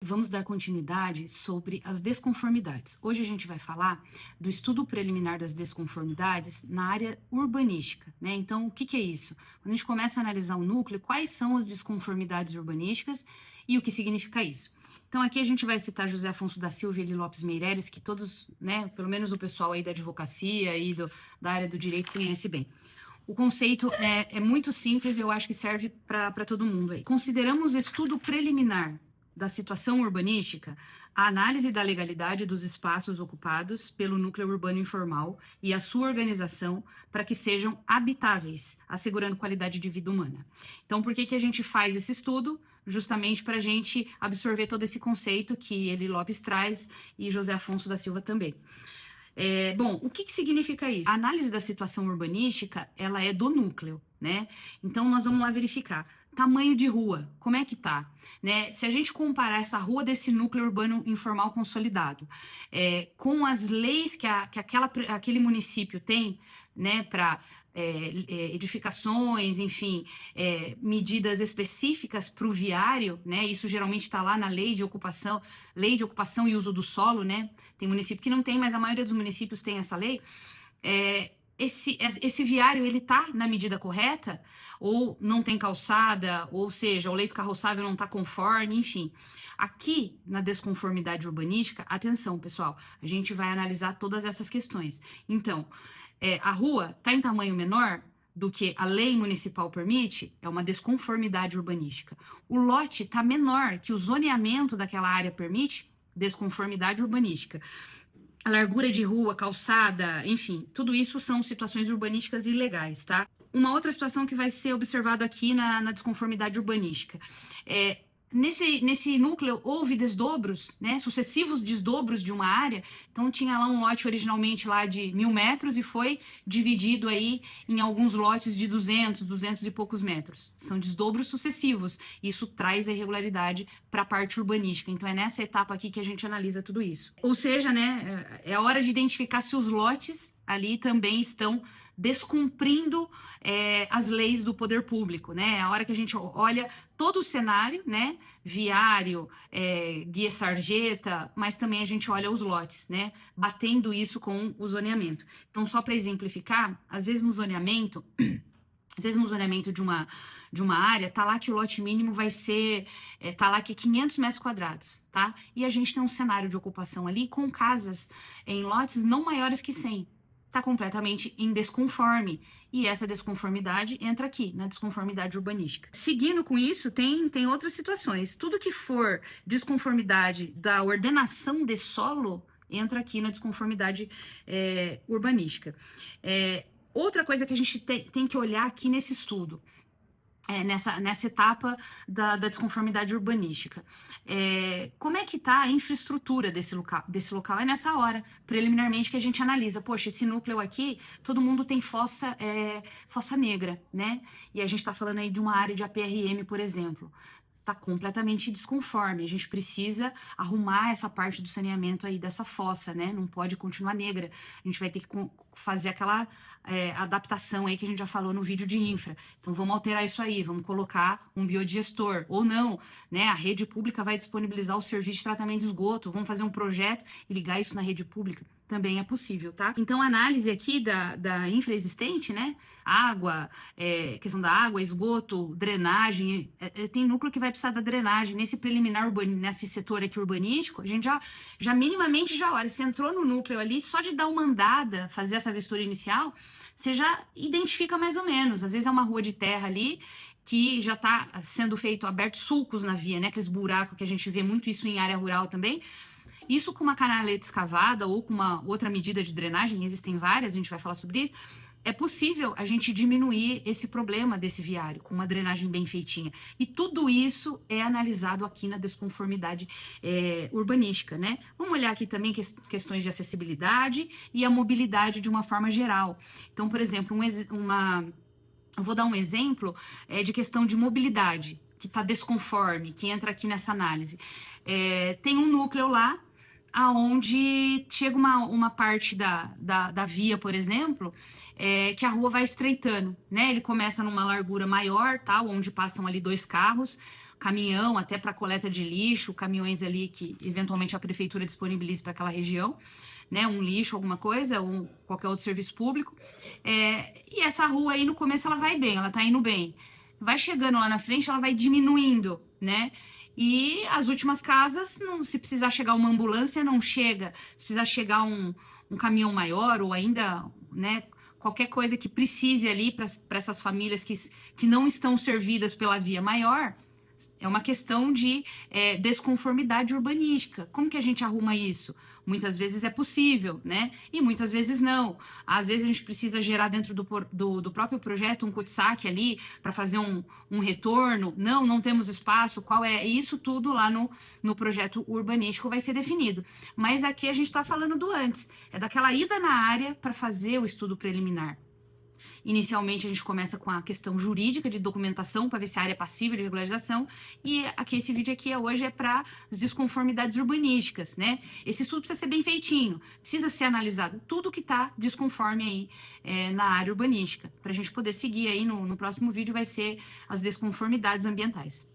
Vamos dar continuidade sobre as desconformidades. Hoje a gente vai falar do estudo preliminar das desconformidades na área urbanística, né? Então, o que é isso? Quando a gente começa a analisar o núcleo, quais são as desconformidades urbanísticas e o que significa isso? Então, aqui a gente vai citar José Afonso da Silva e Eli Lopes Meireles, que todos, né, pelo menos o pessoal aí da advocacia e da área do direito conhece bem. O conceito é muito simples e eu acho que serve para todo mundo aí. Consideramos estudo preliminar da situação urbanística a análise da legalidade dos espaços ocupados pelo núcleo urbano informal e a sua organização para que sejam habitáveis, assegurando qualidade de vida humana. Então, por que a gente faz esse estudo? Justamente para a gente absorver todo esse conceito que Eli Lopes traz e José Afonso da Silva também. Bom, o que significa isso? A análise da situação urbanística, ela é do núcleo, né? Então, nós vamos lá verificar. Tamanho de rua, como é que tá? Né? Se a gente comparar essa rua desse núcleo urbano informal consolidado com as leis que aquele município tem, né, para edificações, enfim, medidas específicas para o viário, né? Isso geralmente está lá na lei de ocupação e uso do solo, né? Tem município que não tem, mas a maioria dos municípios tem essa lei. Esse viário, ele tá na medida correta? Ou não tem calçada, ou seja, o leito carroçável não está conforme, enfim. Aqui, na desconformidade urbanística, atenção, pessoal, a gente vai analisar todas essas questões. Então, a rua está em tamanho menor do que a lei municipal permite, é uma desconformidade urbanística. O lote está menor que o zoneamento daquela área permite, desconformidade urbanística. A largura de rua, calçada, enfim, tudo isso são situações urbanísticas ilegais, tá? Uma outra situação que vai ser observada aqui na desconformidade urbanística nesse núcleo houve desdobros, né, sucessivos desdobros de uma área. Então tinha lá um lote originalmente lá de 1.000 metros e foi dividido aí em alguns lotes de 200 e poucos metros. São desdobros sucessivos. Isso traz a irregularidade para a parte urbanística. Então é nessa etapa aqui que a gente analisa tudo isso. Ou seja, né, é a hora de identificar se os lotes ali também estão descumprindo as leis do poder público, né? É a hora que a gente olha todo o cenário, né? Viário, guia sarjeta, mas também a gente olha os lotes, né? Batendo isso com o zoneamento. Então, só para exemplificar, às vezes no zoneamento de uma área, tá lá que o lote mínimo vai ser, tá lá que é 500 metros quadrados, tá? E a gente tem um cenário de ocupação ali com casas em lotes não maiores que 100. Está completamente em desconforme. E essa desconformidade entra aqui, na desconformidade urbanística. Seguindo com isso, tem outras situações. Tudo que for desconformidade da ordenação de solo entra aqui na desconformidade urbanística. Outra coisa que a gente tem que olhar aqui nesse estudo, nessa etapa da desconformidade urbanística. Como é que está a infraestrutura desse local? É nessa hora, preliminarmente, que a gente analisa. Poxa, esse núcleo aqui, todo mundo tem fossa negra, né? E a gente está falando aí de uma área de APRM, por exemplo. Está completamente desconforme. A gente precisa arrumar essa parte do saneamento aí dessa fossa, né? Não pode continuar negra. A gente vai ter que fazer aquela adaptação aí que a gente já falou no vídeo de infra. Então vamos alterar isso aí, vamos colocar um biodigestor, ou não, né? A rede pública vai disponibilizar o serviço de tratamento de esgoto, vamos fazer um projeto e ligar isso na rede pública. Também é possível, tá? Então, a análise aqui da infra existente, né? Água, questão da água, esgoto, drenagem. Tem núcleo que vai precisar da drenagem. Nesse preliminar, nesse setor aqui urbanístico, a gente já minimamente já olha. Você entrou no núcleo ali, só de dar uma andada, fazer essa vistoria inicial, você já identifica mais ou menos. Às vezes é uma rua de terra ali, que já está sendo feito, abertos sulcos na via, né? Aqueles buracos que a gente vê muito isso em área rural também. Isso com uma canaleta escavada ou com uma outra medida de drenagem, existem várias, a gente vai falar sobre isso, é possível a gente diminuir esse problema desse viário com uma drenagem bem feitinha. E tudo isso é analisado aqui na desconformidade urbanística, né? Vamos olhar aqui também questões de acessibilidade e a mobilidade de uma forma geral. Então, por exemplo, eu vou dar um exemplo de questão de mobilidade, que está desconforme, que entra aqui nessa análise. Tem um núcleo lá, aonde chega uma parte da via, por exemplo, que a rua vai estreitando, né? Ele começa numa largura maior, tá? Onde passam ali 2 carros, caminhão até para coleta de lixo, caminhões ali que eventualmente a prefeitura disponibilize para aquela região, né, um lixo, alguma coisa, ou qualquer outro serviço público. E essa rua aí no começo ela vai bem, ela tá indo bem. Vai chegando lá na frente, ela vai diminuindo, né? E as últimas casas, não, se precisar chegar uma ambulância, não chega. Se precisar chegar um caminhão maior, ou ainda, né, qualquer coisa que precise ali para essas famílias que não estão servidas pela via maior, é uma questão de desconformidade urbanística. Como que a gente arruma isso? Muitas vezes é possível, né? E muitas vezes não. Às vezes a gente precisa gerar dentro do próprio projeto um cul-de-sac ali para fazer um retorno. Não temos espaço. Qual é? Isso tudo lá no projeto urbanístico vai ser definido. Mas aqui a gente está falando do antes. É daquela ida na área para fazer o estudo preliminar. Inicialmente, a gente começa com a questão jurídica de documentação para ver se a área é passível de regularização. E aqui esse vídeo aqui hoje é para as desconformidades urbanísticas, né? Esse estudo precisa ser bem feitinho, precisa ser analisado tudo que está desconforme aí na área urbanística. Para a gente poder seguir aí no próximo vídeo vai ser as desconformidades ambientais.